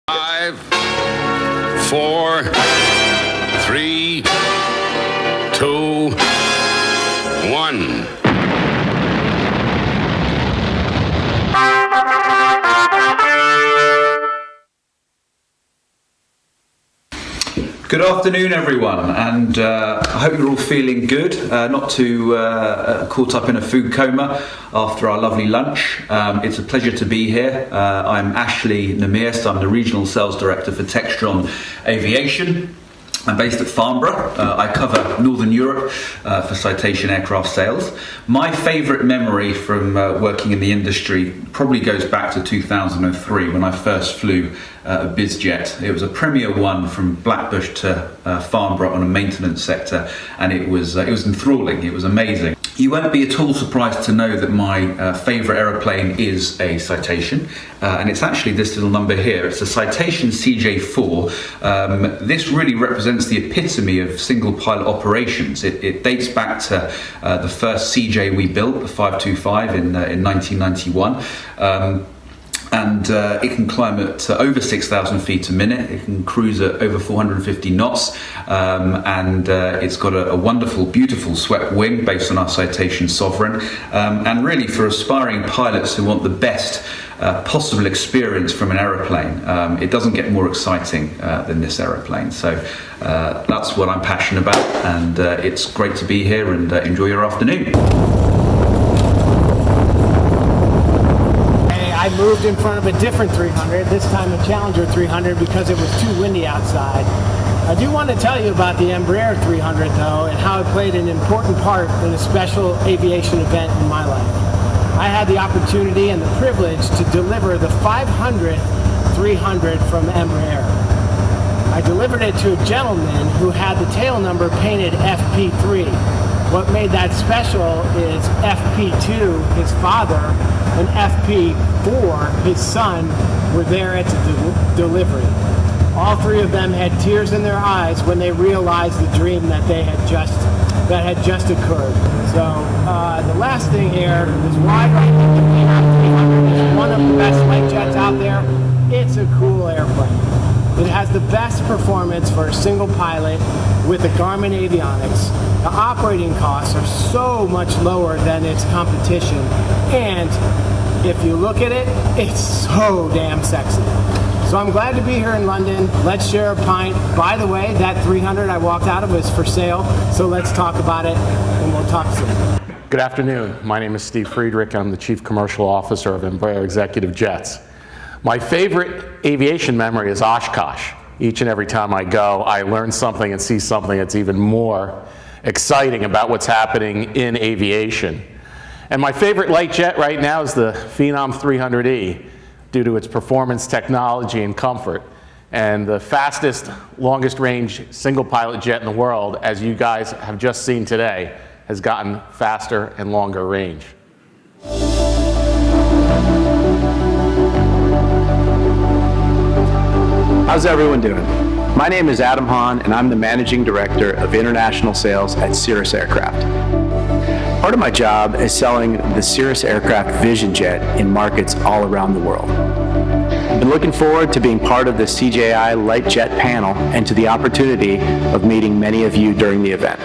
5, 4, 3, 2, 1. Good afternoon, everyone, and I hope you're all feeling good, not too caught up in a food coma after our lovely lunch. It's a pleasure to be here. I'm Ashley Namihas. I'm the Regional Sales Director for Textron Aviation. I'm based at Farnborough. I cover Northern Europe for Citation Aircraft Sales. My favourite memory from working in the industry probably goes back to 2003 when I first flew a BizJet. It was a Premier One from Blackbush to Farnborough on a maintenance sector, and it was enthralling. It was amazing. You won't be at all surprised to know that my favourite aeroplane is a Citation, and it's actually this little number here. It's a Citation CJ4. This really represents the epitome of single pilot operations. It dates back to the first CJ we built, the 525 in 1991. And it can climb at over 6,000 feet a minute. It can cruise at over 450 knots, and it's got a wonderful, beautiful swept wing based on our Citation Sovereign. And really, for aspiring pilots who want the best possible experience from an aeroplane, it doesn't get more exciting than this aeroplane. So that's what I'm passionate about, and it's great to be here, and enjoy your afternoon. I moved in front of a different 300, this time a Challenger 300, because it was too windy outside. I do want to tell you about the Embraer 300 though, and how it played an important part in a special aviation event in my life. I had the opportunity and the privilege to deliver the 500th 300 from Embraer. I delivered it to a gentleman who had the tail number painted FP3. What made that special is FP2, his father, and FP4, his son, were there at the delivery. All three of them had tears in their eyes when they realized the dream that had just occurred. So the last thing here is why do I think the P300 is one of the best light jets out there? It's a cool airplane. It has the best performance for a single pilot with the Garmin avionics. The operating costs are so much lower than its competition, and if you look at it, it's so damn sexy. So I'm glad to be here in London. Let's share a pint. By the way, that 300 I walked out of is for sale, so let's talk about it, and we'll talk soon. Good afternoon. My name is Steve Friedrich. I'm the Chief Commercial Officer of Embraer Executive Jets. My favorite aviation memory is Oshkosh. Each and every time I go, I learn something and see something that's even more exciting about what's happening in aviation. And my favorite light jet right now is the Phenom 300E due to its performance, technology, and comfort. And the fastest, longest range single pilot jet in the world, as you guys have just seen today, has gotten faster and longer range. How's everyone doing? My name is Adam Hahn, and I'm the Managing Director of International Sales at Cirrus Aircraft. Part of my job is selling the Cirrus Aircraft Vision Jet in markets all around the world. I've been looking forward to being part of the CJI Light Jet panel and to the opportunity of meeting many of you during the event.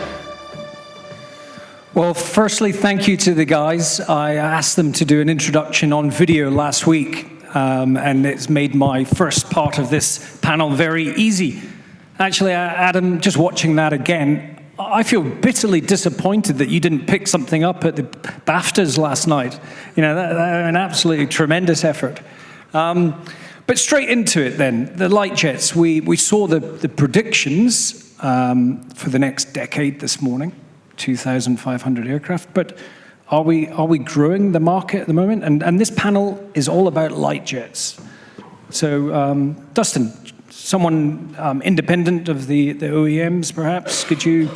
Well, firstly, thank you to the guys. I asked them to do an introduction on video last week. And it's made my first part of this panel very easy. Actually, Adam, just watching that again, I feel bitterly disappointed that you didn't pick something up at the BAFTAs last night. You know, an absolutely tremendous effort. But straight into it then, the light jets. We saw the predictions for the next decade this morning, 2,500 aircraft, but Are we growing the market at the moment? And this panel is all about light jets. So, Dustin, someone independent of the OEMs, perhaps, could you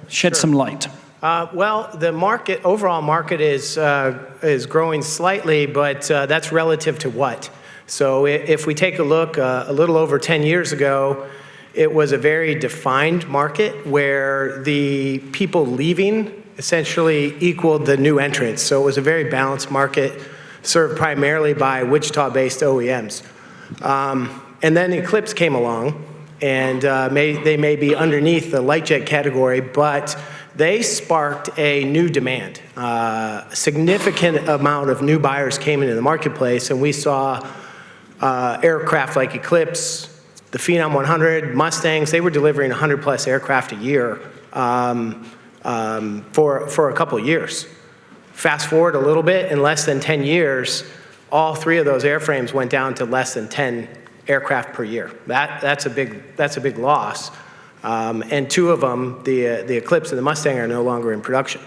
shed some light? Well, the overall market is growing slightly, but that's relative to what? So if we take a look, a little over 10 years ago, it was a very defined market where the people leaving essentially equaled the new entrants. So it was a very balanced market served primarily by Wichita-based OEMs. And then Eclipse came along, and they may be underneath the light jet category, but they sparked a new demand. A significant amount of new buyers came into the marketplace, and we saw aircraft like Eclipse, the Phenom 100, Mustangs. They were delivering 100+ aircraft a year for a couple of years. Fast forward a little bit, in less than 10 years, all 3 of those airframes went down to less than 10 aircraft per year. That's a big loss. And 2 of them, the Eclipse and the Mustang, are no longer in production.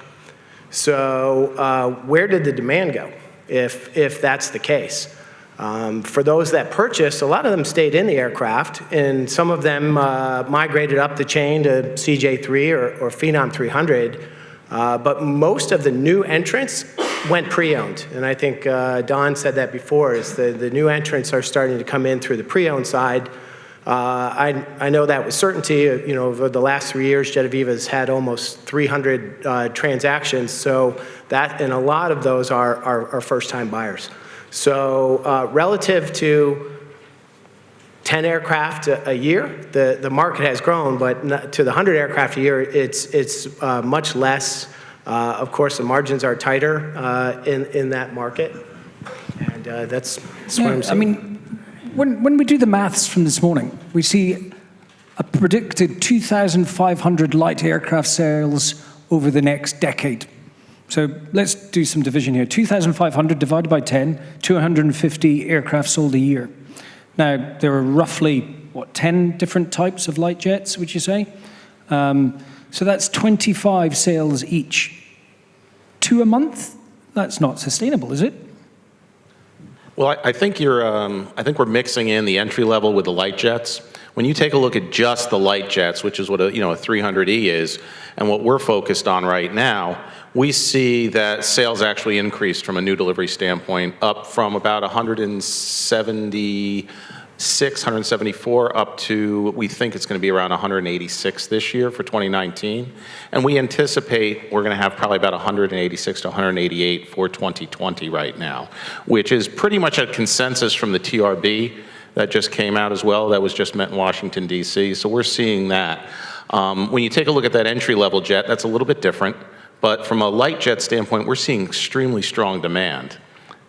So where did the demand go if that's the case? For those that purchased, a lot of them stayed in the aircraft, and some of them migrated up the chain to CJ3 or Phenom 300. But most of the new entrants went pre-owned. And I think Don said that before, is the new entrants are starting to come in through the pre-owned side. I know that with certainty. Over the last 3 years, jetAVIVA has had almost 300 transactions. So that, and a lot of those are first-time buyers. So relative to 10 aircraft a year, the market has grown, but to the 100 aircraft a year, it's much less. Of course, the margins are tighter in that market, and that's what I'm saying. I mean, when we do the maths from this morning, we see a predicted 2,500 light aircraft sales over the next decade. So let's do some division here. 2,500 divided by 10, 250 aircraft sold a year. Now, there are roughly, 10 different types of light jets, would you say? So that's 25 sales each. 2 a month? That's not sustainable, is it? Well, I think I think we're mixing in the entry level with the light jets. When you take a look at just the light jets, which is what a 300E is, and what we're focused on right now, we see that sales actually increased from a new delivery standpoint, up from about 176, 174 up to, we think it's going to be around 186 this year for 2019. And we anticipate we're going to have probably about 186 to 188 for 2020 right now, which is pretty much a consensus from the TRB that just came out as well. That was just met in Washington, D.C. So we're seeing that. When you take a look at that entry-level jet, that's a little bit different. But from a light jet standpoint, we're seeing extremely strong demand.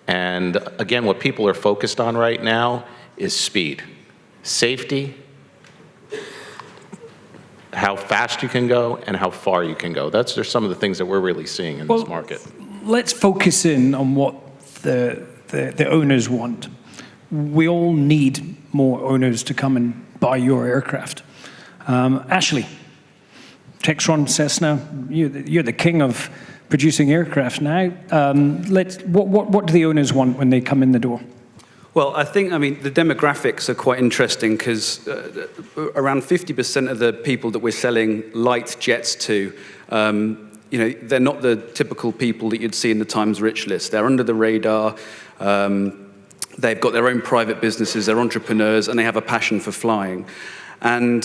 And again, what people are focused on right now is speed, safety, how fast you can go, and how far you can go. Those are some of the things that we're really seeing in this market. Let's focus in on what the owners want. We all need more owners to come and buy your aircraft. Ashley, Textron, Cessna, you're the king of producing aircraft now. What do the owners want when they come in the door? Well, I mean, the demographics are quite interesting because around 50% of the people that we're selling light jets to, they're not the typical people that you'd see in the Times Rich list. They're under the radar. They've got their own private businesses. They're entrepreneurs, and they have a passion for flying. And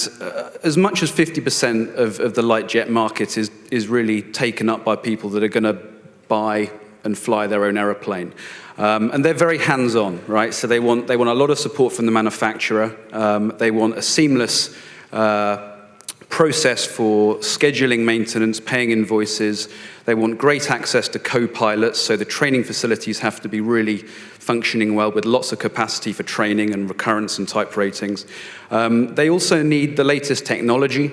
as much as 50% of the light jet market is really taken up by people that are going to buy and fly their own aeroplane. And they're very hands-on, right? So they want a lot of support from the manufacturer. They want a seamless process for scheduling maintenance, paying invoices. They want great access to co-pilots, so the training facilities have to be really functioning well with lots of capacity for training and recurrence and type ratings. They also need the latest technology.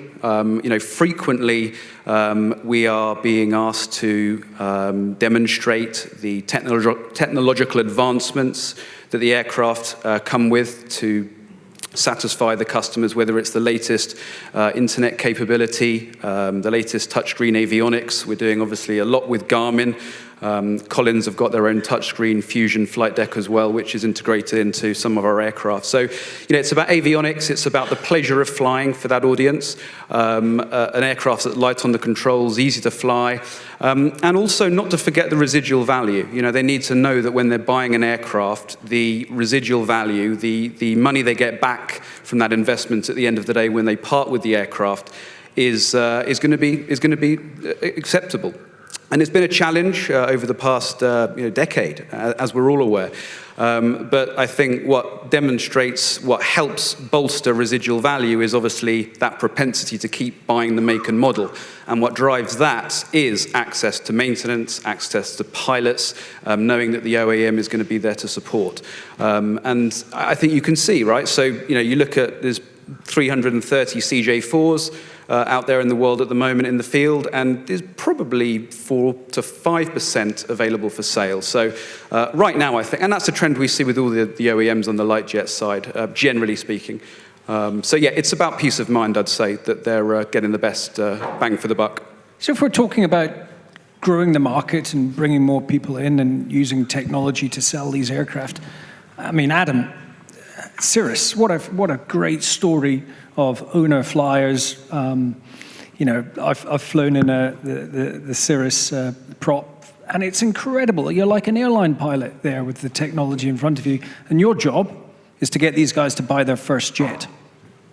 Frequently we are being asked to demonstrate the technological advancements that the aircraft come with to satisfy the customers, whether it's the latest internet capability, the latest touchscreen avionics. We're doing obviously a lot with Garmin. Collins have got their own touchscreen Fusion flight deck as well, which is integrated into some of our aircraft. So, it's about avionics, it's about the pleasure of flying for that audience. An aircraft that's light on the controls, easy to fly, and also not to forget the residual value. They need to know that when they're buying an aircraft, the residual value, the money they get back from that investment at the end of the day when they part with the aircraft is going to be acceptable. And it's been a challenge over the past decade, as we're all aware. But I think what demonstrates, what helps bolster residual value is obviously that propensity to keep buying the make and model. And what drives that is access to maintenance, access to pilots, knowing that the OEM is going to be there to support. And I think you can see, right? So, you look at, there's 330 CJ4s out there in the world at the moment in the field, and there's probably 4 to 5% available for sale. So right now, I think, and that's a trend we see with all the OEMs on the light jet side, generally speaking. So yeah, it's about peace of mind, I'd say, that they're getting the best bang for the buck. So if we're talking about growing the market and bringing more people in and using technology to sell these aircraft, I mean, Adam, Cirrus, what a great story of owner flyers. I've flown in the Cirrus prop, and it's incredible. You're like an airline pilot there with the technology in front of you, and your job is to get these guys to buy their first jet.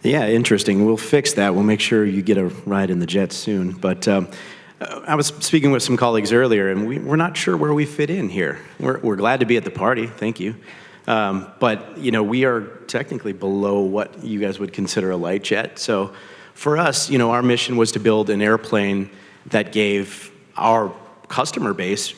Yeah, interesting. We'll fix that. We'll make sure you get a ride in the jet soon. But I was speaking with some colleagues earlier, and we're not sure where we fit in here. We're glad to be at the party. Thank you. But, we are technically below what you guys would consider a light jet. So for us, our mission was to build an airplane that gave our customer base,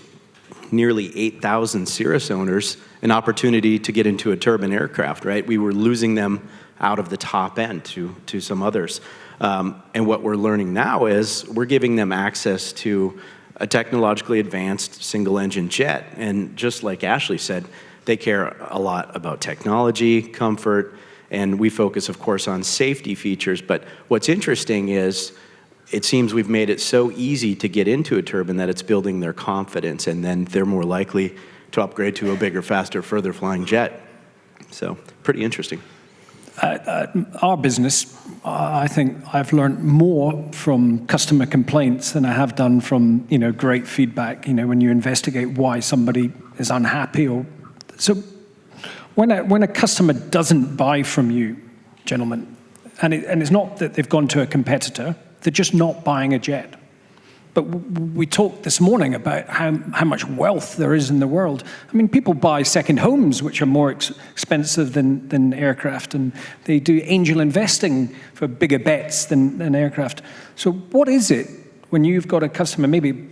nearly 8,000 Cirrus owners, an opportunity to get into a turbine aircraft, right? We were losing them out of the top end to some others. And what we're learning now is we're giving them access to a technologically advanced single-engine jet. And just like Ashley said, they care a lot about technology, comfort, and we focus, of course, on safety features. But what's interesting is it seems we've made it so easy to get into a turbine that it's building their confidence, and then they're more likely to upgrade to a bigger, faster, further flying jet. So pretty interesting. Our business, I think I've learned more from customer complaints than I have done from great feedback. When you investigate why somebody is unhappy or so. When a customer doesn't buy from you, gentlemen, and it's not that they've gone to a competitor, they're just not buying a jet. But we talked this morning about how much wealth there is in the world. I mean, people buy second homes, which are more expensive than aircraft, and they do angel investing for bigger bets than aircraft. So what is it when you've got a customer, maybe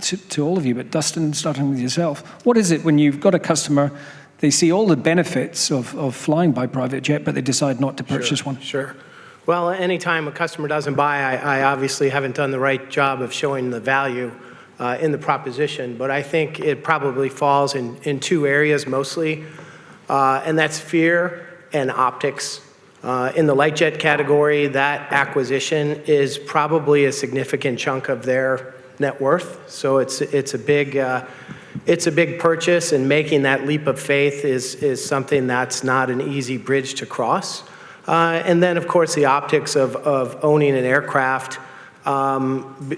to all of you, but Dustin, starting with yourself, what is it when you've got a customer, they see all the benefits of flying by private jet, but they decide not to purchase one? Sure. Well, anytime a customer doesn't buy, I obviously haven't done the right job of showing the value in the proposition, but I think it probably falls in two areas mostly, and that's fear and optics. In the light jet category, that acquisition is probably a significant chunk of their net worth. So it's a big purchase, and making that leap of faith is something that's not an easy bridge to cross. And then, of course, the optics of owning an aircraft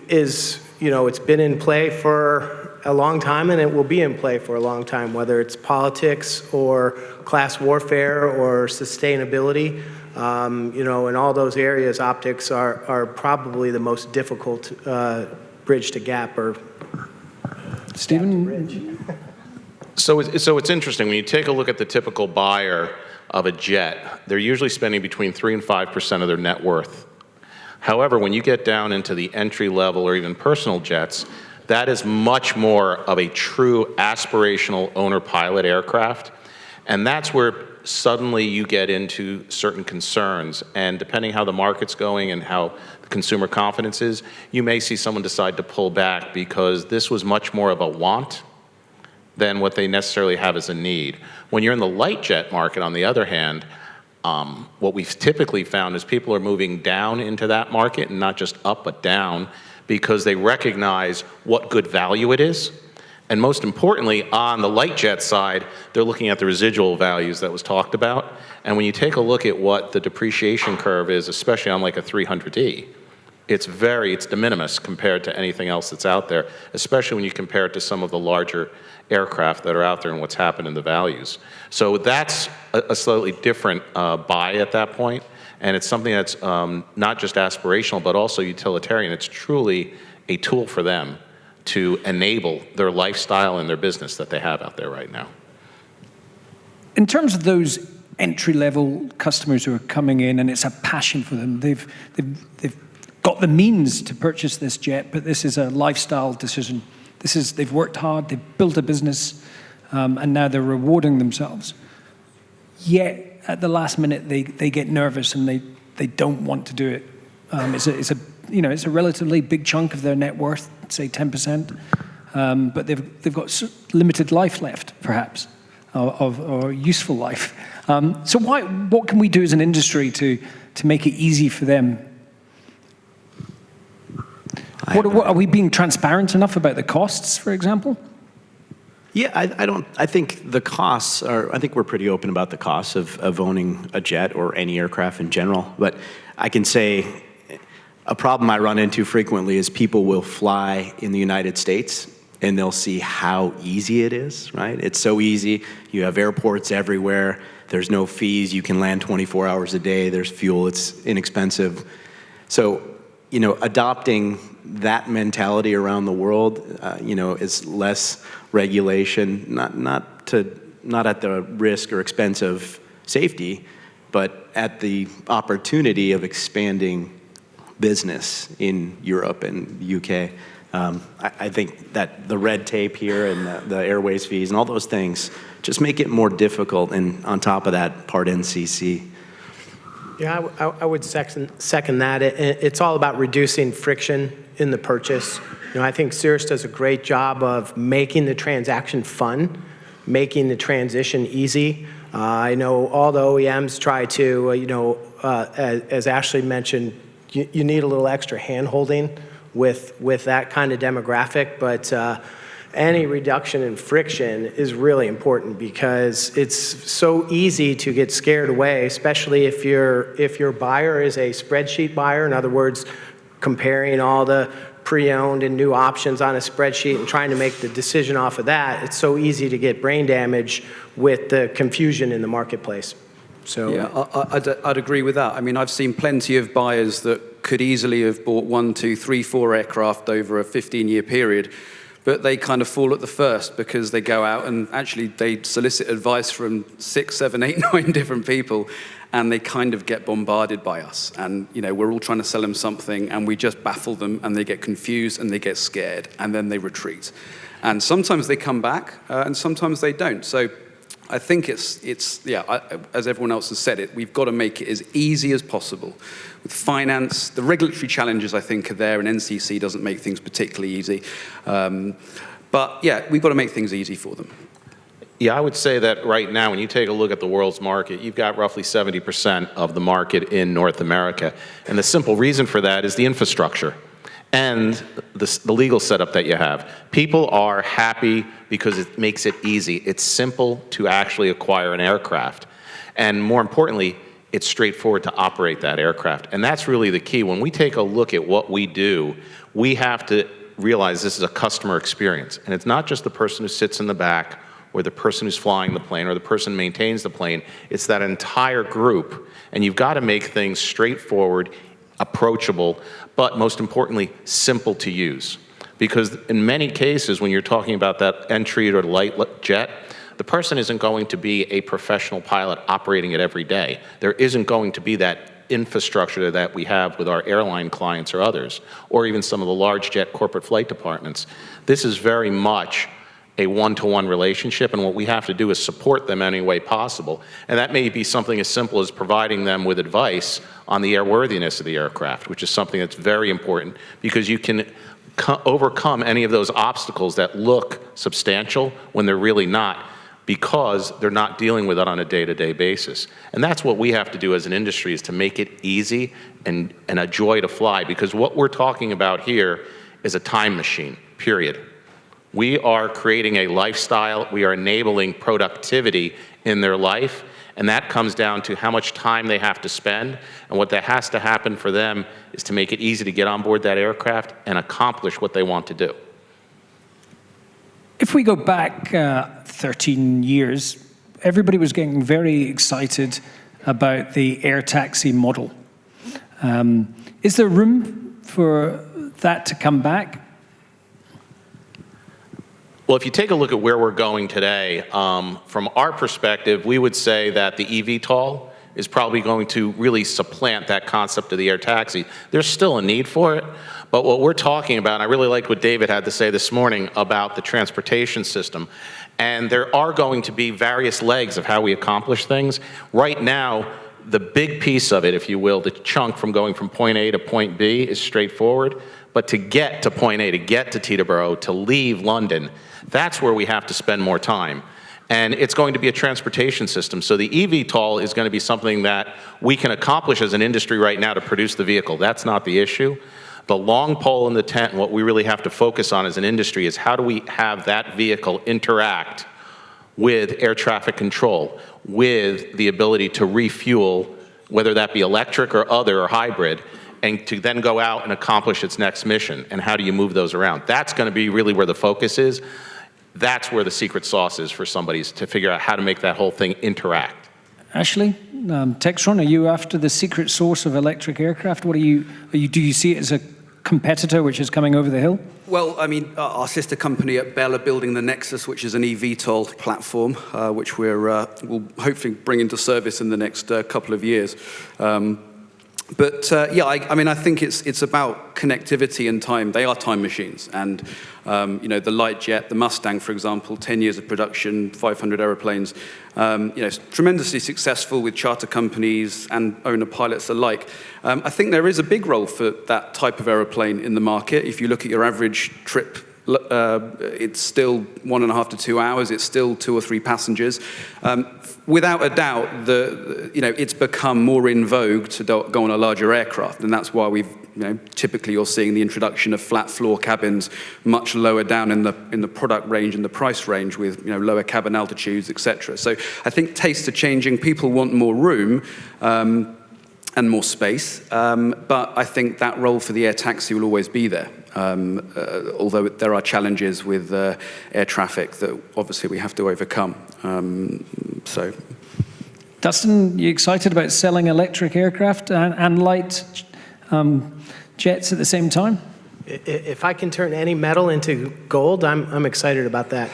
is, it's been in play for a long time, and it will be in play for a long time, whether it's politics or class warfare or sustainability. In all those areas, optics are probably the most difficult bridge to gap, or Stephen? So it's interesting. When you take a look at the typical buyer of a jet, they're usually spending between 3 and 5% of their net worth. However, when you get down into the entry level or even personal jets, that is much more of a true aspirational owner-pilot aircraft. And that's where suddenly you get into certain concerns. And depending how the market's going and how the consumer confidence is, you may see someone decide to pull back because this was much more of a want than what they necessarily have as a need. When you're in the light jet market, on the other hand, what we've typically found is people are moving down into that market, and not just up but down, because they recognize what good value it is. And most importantly, on the light jet side, they're looking at the residual values that was talked about. And when you take a look at what the depreciation curve is, especially on like a 300E, it's de minimis compared to anything else that's out there, especially when you compare it to some of the larger aircraft that are out there and what's happened in the values. So that's a slightly different buy at that point, and it's something that's not just aspirational, but also utilitarian. It's truly a tool for them to enable their lifestyle and their business that they have out there right now. In terms of those entry-level customers who are coming in and it's a passion for them, they've got the means to purchase this jet, but this is a lifestyle decision. They've worked hard, they've built a business, and now they're rewarding themselves. Yet at the last minute, they get nervous and they don't want to do it. It's a relatively big chunk of their net worth, say 10%, but they've got limited life left, perhaps, or useful life. So what can we do as an industry to make it easy for them? Are we being transparent enough about the costs, for example? Yeah, I think the costs are, I think we're pretty open about the costs of owning a jet or any aircraft in general. But I can say a problem I run into frequently is people will fly in the United States and they'll see how easy it is, right? It's so easy. You have airports everywhere. There's no fees. You can land 24 hours a day. There's fuel. It's inexpensive. So, adopting that mentality around the world, is less regulation, not at the risk or expense of safety, but at the opportunity of expanding business in Europe and the UK. I think that the red tape here and the airways fees and all those things just make it more difficult, and on top of that, Part NCC. Yeah, I would second that. It's all about reducing friction in the purchase. I think Cirrus does a great job of making the transaction fun, making the transition easy. I know all the OEMs try to, as Ashley mentioned, you need a little extra hand-holding with that kind of demographic, but any reduction in friction is really important because it's so easy to get scared away, especially if your buyer is a spreadsheet buyer. In other words, comparing all the pre-owned and new options on a spreadsheet and trying to make the decision off of that. It's so easy to get brain damage with the confusion in the marketplace. So yeah, I'd agree with that. I mean, I've seen plenty of buyers that could easily have bought 1, 2, 3, 4 aircraft over a 15-year period, but they kind of fall at the first because they go out and actually they solicit advice from 6, 7, 8, 9 different people, and they kind of get bombarded by us. And, we're all trying to sell them something, and we just baffle them, and they get confused, and they get scared, and then they retreat. And sometimes they come back, and sometimes they don't. So I think as everyone else has said it, we've got to make it as easy as possible. With finance, the regulatory challenges, I think, are there, and NCC doesn't make things particularly easy. But, yeah, we've got to make things easy for them. Yeah, I would say that right now, when you take a look at the world's market, you've got roughly 70% of the market in North America. And the simple reason for that is the infrastructure and the legal setup that you have. People are happy because it makes it easy. It's simple to actually acquire an aircraft. And more importantly, it's straightforward to operate that aircraft. And that's really the key. When we take a look at what we do, we have to realize this is a customer experience. And it's not just the person who sits in the back or the person who's flying the plane or the person who maintains the plane. It's that entire group. And you've got to make things straightforward, approachable, but most importantly, simple to use. Because in many cases, when you're talking about that entry or light jet, the person isn't going to be a professional pilot operating it every day. There isn't going to be that infrastructure that we have with our airline clients or others, or even some of the large jet corporate flight departments. This is very much a one-to-one relationship, and what we have to do is support them any way possible. And that may be something as simple as providing them with advice on the airworthiness of the aircraft, which is something that's very important because you can overcome any of those obstacles that look substantial when they're really not, because they're not dealing with it on a day-to-day basis. And that's what we have to do as an industry, is to make it easy and a joy to fly, because what we're talking about here is a time machine, period. We are creating a lifestyle, we are enabling productivity in their life, and that comes down to how much time they have to spend, and what that has to happen for them is to make it easy to get on board that aircraft and accomplish what they want to do. If we go back 13 years, everybody was getting very excited about the air taxi model. Is there room for that to come back? Well, if you take a look at where we're going today, from our perspective, we would say that the eVTOL is probably going to really supplant that concept of the air taxi. There's still a need for it, but what we're talking about, and I really liked what David had to say this morning about the transportation system, and there are going to be various legs of how we accomplish things. Right now, the big piece of it, if you will, the chunk from going from point A to point B is straightforward, but to get to point A, to get to Teterboro, to leave London, that's where we have to spend more time. And it's going to be a transportation system. So the eVTOL is going to be something that we can accomplish as an industry right now to produce the vehicle. That's not the issue. The long pole in the tent, and what we really have to focus on as an industry is how do we have that vehicle interact with air traffic control, with the ability to refuel, whether that be electric or other or hybrid, and to then go out and accomplish its next mission. And how do you move those around? That's going to be really where the focus is. That's where the secret sauce is for somebody, is to figure out how to make that whole thing interact. Ashley, Textron, are you after the secret source of electric aircraft? What do you see it as a competitor which is coming over the hill? Well, I mean, our sister company at Bell are building the Nexus, which is an eVTOL platform, which we'll hopefully bring into service in the next couple of years. Yeah, I mean, I think it's about connectivity and time. They are time machines, and you know, the light jet, the Mustang, for example, 10 years of production, 500 aeroplanes, you know, tremendously successful with charter companies and owner pilots alike. I think there is a big role for that type of aeroplane in the market. If you look at your average trip, it's still 1.5 to 2 hours. It's still 2 or 3 passengers. Without a doubt, you know, it's become more in vogue to go on a larger aircraft, and that's why we've, you know, typically you're seeing the introduction of flat floor cabins much lower down in the product range and the price range, with, you know, lower cabin altitudes, etc. So I think tastes are changing. People want more room. And more space, but I think that role for the air taxi will always be there, although there are challenges with air traffic that obviously we have to overcome. Dustin, you excited about selling electric aircraft and light jets at the same time? If I can turn any metal into gold, I'm excited about that.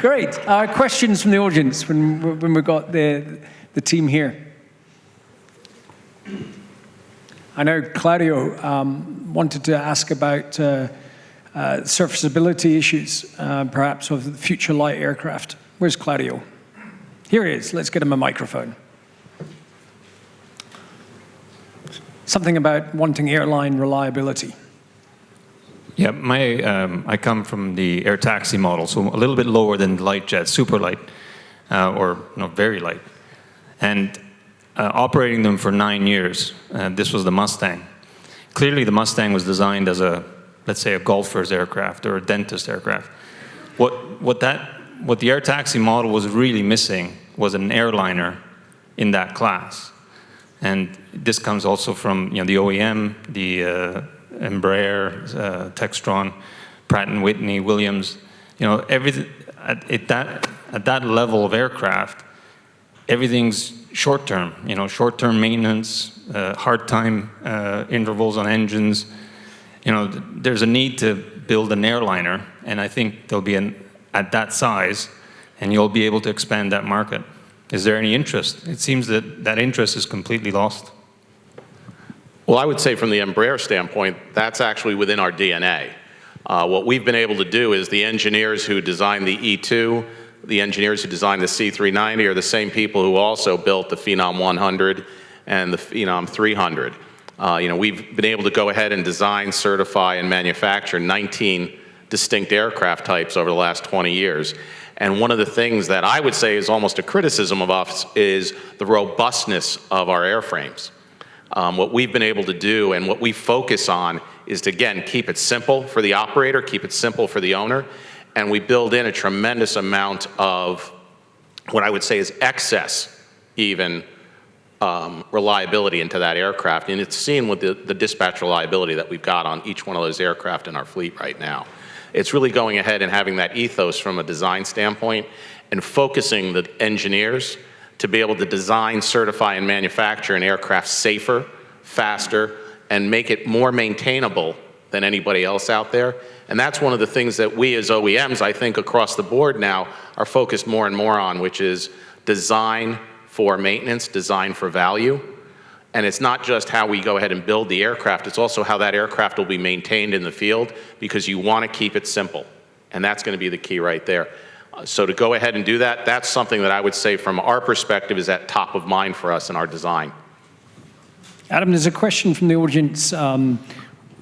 Great. Questions from the audience when we've got the team here. I know Claudio wanted to ask about surfaceability issues, perhaps, of the future light aircraft. Where's Claudio? Here he is. Let's get him a microphone. Something about wanting airline reliability. Yeah, I come from the air taxi model, so a little bit lower than light jet, super light, or very light. And operating them for 9 years, this was the Mustang. Clearly the Mustang was designed as let's say a golfer's aircraft or a dentist aircraft. What the air taxi model was really missing was an airliner in that class. And this comes also from, you know, the OEM, the Embraer, Textron, Pratt & Whitney, Williams, you know, everything at that level of aircraft, everything's short-term, you know, short-term maintenance, hard time intervals on engines. You know, there's a need to build an airliner, and I think there'll be at that size, and you'll be able to expand that market. Is there any interest? It seems that interest is completely lost. Well, I would say from the Embraer standpoint, that's actually within our DNA. What we've been able to do is the engineers who designed the E2, the engineers who designed the C390 are the same people who also built the Phenom 100 and the Phenom 300. You know, we've been able to go ahead and design, certify, and manufacture 19 distinct aircraft types over the last 20 years. And one of the things that I would say is almost a criticism of us is the robustness of our airframes. What we've been able to do and what we focus on is to, again, keep it simple for the operator, keep it simple for the owner, and we build in a tremendous amount of what I would say is excess, even, reliability into that aircraft. And it's seen with the dispatch reliability that we've got on each one of those aircraft in our fleet right now. It's really going ahead and having that ethos from a design standpoint and focusing the engineers to be able to design, certify, and manufacture an aircraft safer, faster, and make it more maintainable than anybody else out there. And that's one of the things that we as OEMs, I think across the board now, are focused more and more on, which is design for maintenance, design for value. And it's not just how we go ahead and build the aircraft, it's also how that aircraft will be maintained in the field, because you want to keep it simple. And that's going to be the key right there. So to go ahead and do that, that's something that I would say from our perspective is at top of mind for us in our design. Adam, there's a question from the audience,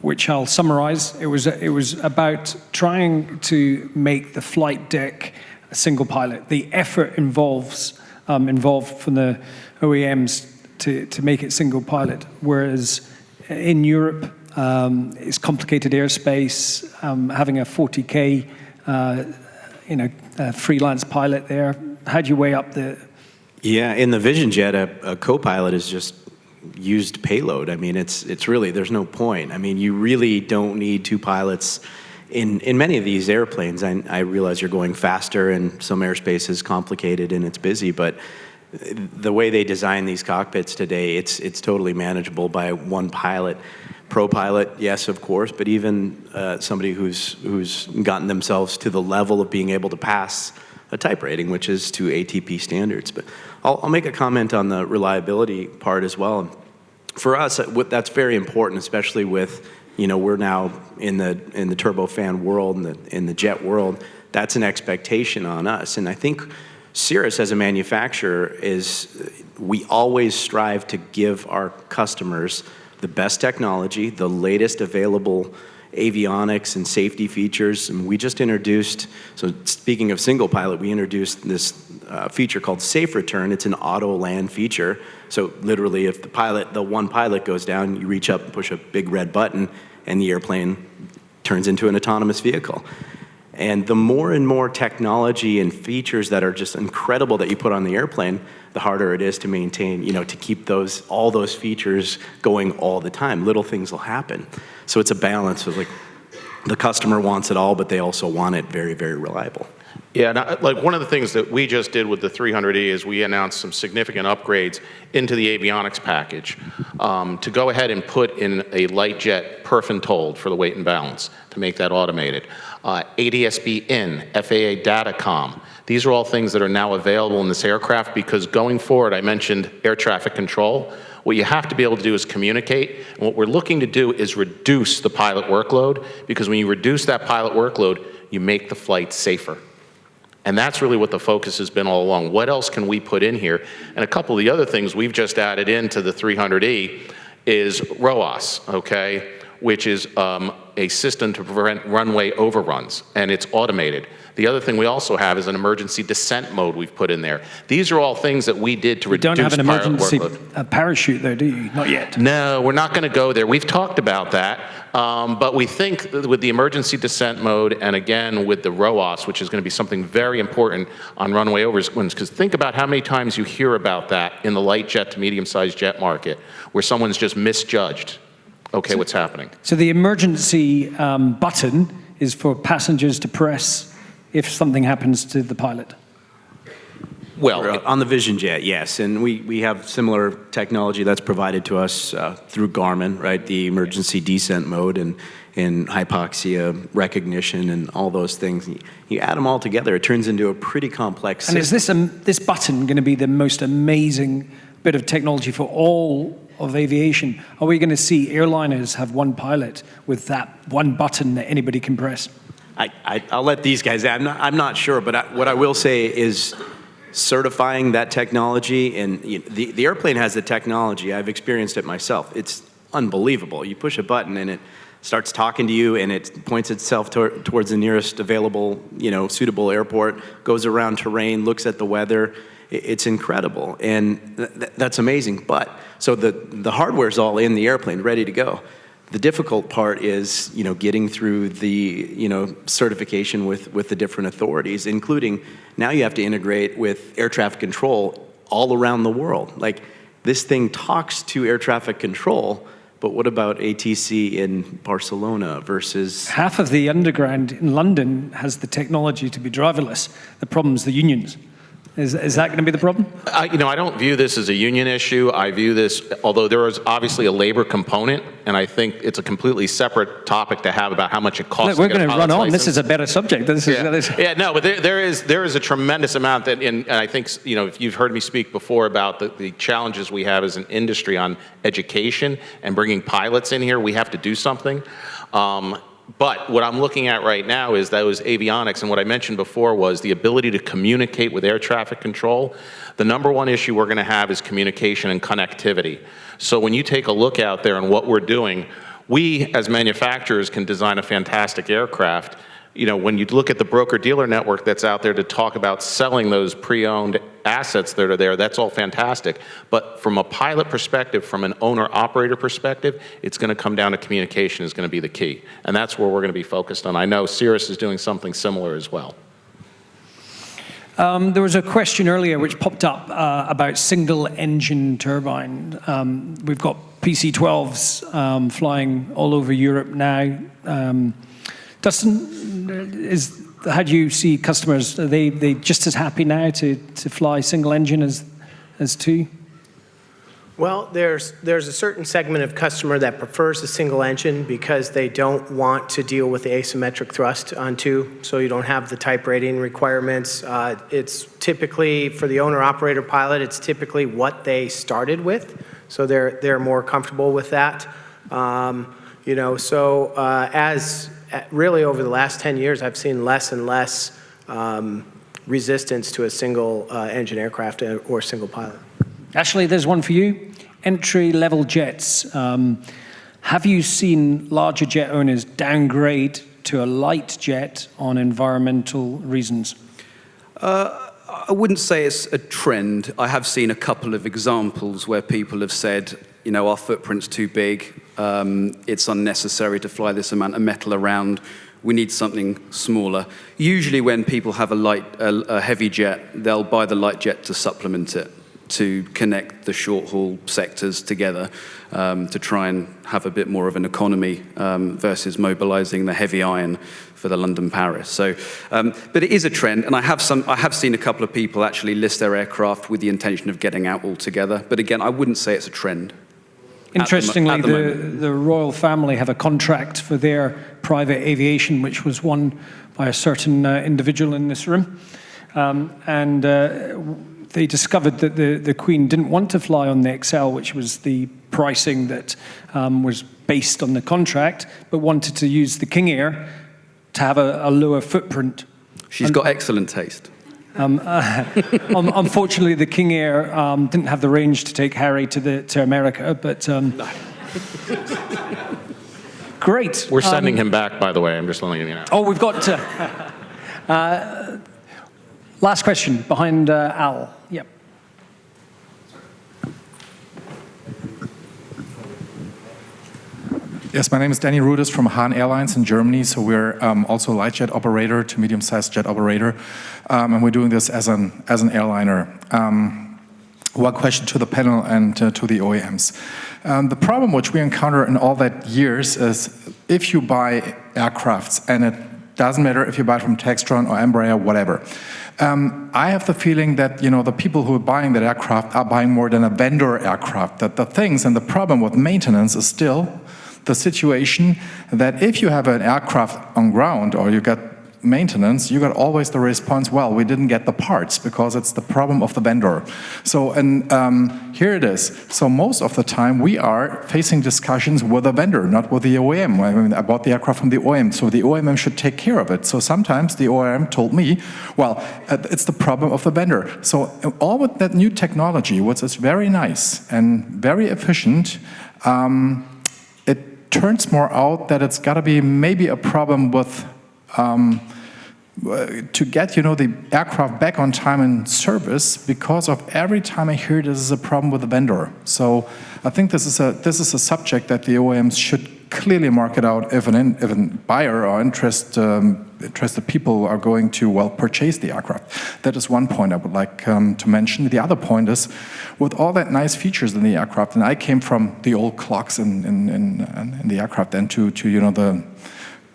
which I'll summarize. It was about trying to make the flight deck a single pilot. The effort involved from the OEMs to make it single pilot, whereas in Europe, it's complicated airspace, having a 40K, a freelance pilot there. How do you weigh up the... Yeah, in the Vision Jet, a co-pilot is just used payload. I mean, it's really, there's no point. I mean, you really don't need two pilots in many of these airplanes. I realize you're going faster and some airspace is complicated and it's busy, but the way they design these cockpits today, it's totally manageable by one pilot. Pro pilot, yes, of course, but even somebody who's gotten themselves to the level of being able to pass a type rating, which is to ATP standards. But I'll make a comment on the reliability part as well. For us, that's very important, especially with, we're now in the turbofan world, in the jet world. That's an expectation on us, and I think Cirrus as a manufacturer we always strive to give our customers the best technology, the latest available avionics and safety features. And we just introduced, so speaking of single pilot, we introduced this feature called Safe Return. It's an auto land feature. So literally if the one pilot goes down, you reach up and push a big red button and the airplane turns into an autonomous vehicle. And the more and more technology and features that are just incredible that you put on the airplane, the harder it is to maintain, to keep all those features going all the time. Little things will happen. So it's a balance of the customer wants it all, but they also want it very, very reliable. Yeah, one of the things that we just did with the 300E is we announced some significant upgrades into the avionics package to go ahead and put in a light jet perf and told for the weight and balance to make that automated. ADS-B in, FAA Datacom. These are all things that are now available in this aircraft because going forward, I mentioned air traffic control. What you have to be able to do is communicate, and what we're looking to do is reduce the pilot workload, because when you reduce that pilot workload, you make the flight safer. And that's really what the focus has been all along. What else can we put in here? And a couple of the other things we've just added into the 300E is ROAS, okay, which is a system to prevent runway overruns, and it's automated. The other thing we also have is an emergency descent mode we've put in there. These are all things that we did to reduce pilot workload. You don't have an emergency parachute though, do you? Not yet. No, we're not going to go there. We've talked about that, but we think with the emergency descent mode and again with the ROAS, which is going to be something very important on runway overruns, because think about how many times you hear about that in the light jet to medium-sized jet market, where someone's just misjudged. Okay, what's happening? So the emergency button is for passengers to press if something happens to the pilot? Well, on the Vision Jet, yes, and we have similar technology that's provided to us through Garmin, right? The emergency descent mode and hypoxia recognition and all those things. You add them all together, it turns into a pretty complex system. And is this button going to be the most amazing bit of technology for all of aviation? Are we going to see airliners have one pilot with that one button that anybody can press? I'll let these guys. I'm not sure, but what I will say is certifying that technology, and the airplane has the technology. I've experienced it myself. It's unbelievable. You push a button and it starts talking to you, and it points itself towards the nearest available, suitable airport, goes around terrain, looks at the weather. It's incredible, and that's amazing. But so the hardware's all in the airplane, ready to go. The difficult part is, getting through the, certification with the different authorities, including now you have to integrate with air traffic control all around the world. Like, this thing talks to air traffic control, but what about ATC in Barcelona versus... Half of the underground in London has the technology to be driverless. The problem's the unions. Is that going to be the problem? You know, I don't view this as a union issue. I view this, although there is obviously a labor component, and I think it's a completely separate topic to have about how much it costs. Look, we're going to run on. This is a better subject. This is, no, but there is a tremendous amount that, and I think, you know, if you've heard me speak before about the challenges we have as an industry on education and bringing pilots in here, we have to do something. But what I'm looking at right now is those avionics, and what I mentioned before was the ability to communicate with air traffic control. The number one issue we're going to have is communication and connectivity. So when you take a look out there and what we're doing, we as manufacturers can design a fantastic aircraft. You know, when you look at the broker-dealer network that's out there to talk about selling those pre-owned assets that are there, that's all fantastic. But from a pilot perspective, from an owner-operator perspective, it's going to come down to communication is going to be the key. And that's where we're going to be focused on. I know Cirrus is doing something similar as well. There was a question earlier which popped up about single-engine turbine. We've got PC-12s flying all over Europe now. Dustin, how do you see customers? Are they just as happy now to fly single engine as two? Well, there's a certain segment of customer that prefers a single engine because they don't want to deal with the asymmetric thrust on two, so you don't have the type rating requirements. It's typically, for the owner-operator pilot, it's typically what they started with, so they're more comfortable with that. You know, so as really over the last 10 years, I've seen less and less resistance to a single engine aircraft or single pilot. Ashley, there's one for you. Entry-level jets. Have you seen larger jet owners downgrade to a light jet on environmental reasons? I wouldn't say it's a trend. I have seen a couple of examples where people have said, you know, our footprint's too big. It's unnecessary to fly this amount of metal around. We need something smaller. Usually when people have a heavy jet, they'll buy the light jet to supplement it, to connect the short-haul sectors together, to try and have a bit more of an economy versus mobilizing the heavy iron for the London-Paris. So, but it is a trend, and I have seen a couple of people actually list their aircraft with the intention of getting out altogether. But again, I wouldn't say it's a trend. Interestingly, the royal family have a contract for their private aviation, which was won by a certain individual in this room. They discovered that the Queen didn't want to fly on the Excel, which was the pricing that was based on the contract, but wanted to use the King Air to have a lower footprint. She's got excellent taste. Unfortunately, the King Air didn't have the range to take Harry to America, but great. We're sending him back, by the way. I'm just letting you know. Oh, we've got last question behind Al. Yep. Yes, my name is Danny Rudis from Hahn Airlines in Germany. So we're also a light jet operator to medium-sized jet operator, and we're doing this as an airliner. One question to the panel and to the OEMs. The problem which we encounter in all that years is if you buy aircrafts, and it doesn't matter if you buy from Textron or Embraer, whatever. I have the feeling that, you know, the people who are buying that aircraft are buying more than a vendor aircraft. That the things and the problem with maintenance is still the situation that if you have an aircraft on ground or you got maintenance, you got always the response, well, we didn't get the parts because it's the problem of the vendor. So, and here it is. So most of the time we are facing discussions with the vendor, not with the OEM. I mean, I bought the aircraft from the OEM, so the OEM should take care of it. So sometimes the OEM told me, well, it's the problem of the vendor. So all with that new technology, which is very nice and very efficient, it turns more out that it's got to be maybe a problem with to get, you know, the aircraft back on time in service, because of every time I hear this is a problem with the vendor. So I think this is a subject that the OEMs should clearly market out if an buyer or interested people are going to, well, purchase the aircraft. That is one point I would like to mention. The other point is, with all that nice features in the aircraft, and I came from the old clocks in the aircraft and to you know, the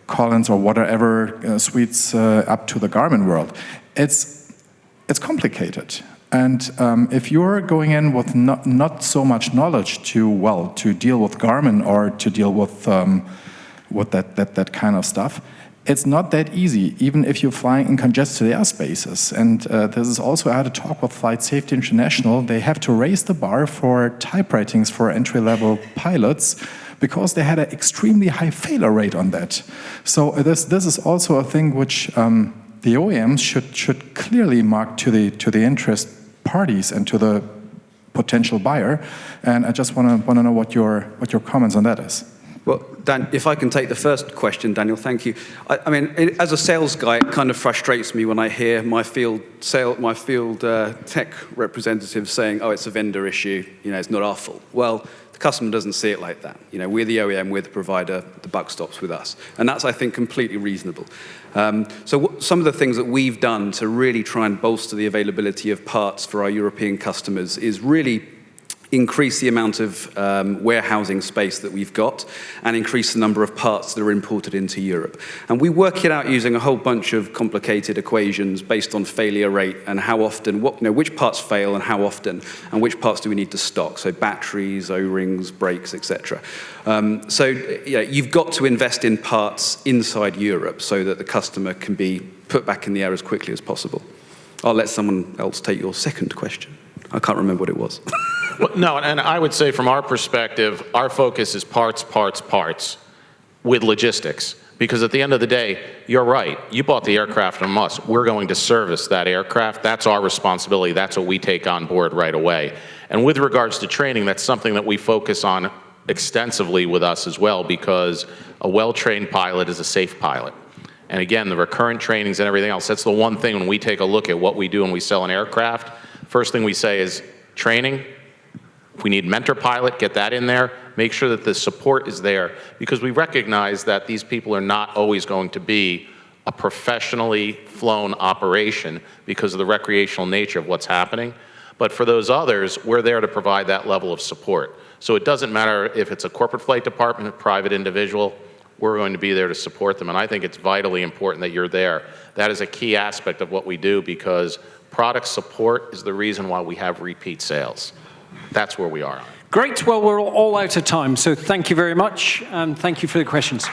Collins or whatever suites up to the Garmin world. It's it's complicated. And if you're going in with not so much knowledge to deal with Garmin or to deal with that kind of stuff, it's not that easy, even if you're flying in congested airspaces. And this is also, I had a talk with Flight Safety International. They have to raise the bar for type ratings for entry-level pilots because they had an extremely high failure rate on that. So this is also a thing which the OEMs should clearly mark to the interest parties and to the potential buyer. And I just want to know what your comments on that is. Well, Dan, if I can take the first question, Daniel, thank you. I mean, as a sales guy, it kind of frustrates me when I hear my field tech representatives saying, "Oh, it's a vendor issue. You know, it's not our fault." Well, the customer doesn't see it like that. You know, we're the OEM, we're the provider. The buck stops with us, and that's, I think, completely reasonable. Some of the things that we've done to really try and bolster the availability of parts for our European customers is really increase the amount of warehousing space that we've got and increase the number of parts that are imported into Europe. And we work it out using a whole bunch of complicated equations based on failure rate and how often, which parts fail and how often, and which parts do we need to stock. So batteries, O-rings, brakes, etc. You've got to invest in parts inside Europe so that the customer can be put back in the air as quickly as possible. I'll let someone else take your second question. I can't remember what it was. Well, no, and I would say from our perspective, our focus is parts, parts, parts with logistics. Because at the end of the day, you're right. You bought the aircraft from us. We're going to service that aircraft. That's our responsibility. That's what we take on board right away. And with regards to training, that's something that we focus on extensively with us as well, because a well-trained pilot is a safe pilot. And again, the recurrent trainings and everything else, that's the one thing when we take a look at what we do when we sell an aircraft. First thing we say is training. If we need mentor pilot, get that in there. Make sure that the support is there, because we recognize that these people are not always going to be a professionally flown operation because of the recreational nature of what's happening. But for those others, we're there to provide that level of support. So it doesn't matter if it's a corporate flight department, a private individual, we're going to be there to support them. And I think it's vitally important that you're there. That is a key aspect of what we do, because product support is the reason why we have repeat sales. That's where we are. Great. Well, we're all out of time, so thank you very much, and thank you for the questions.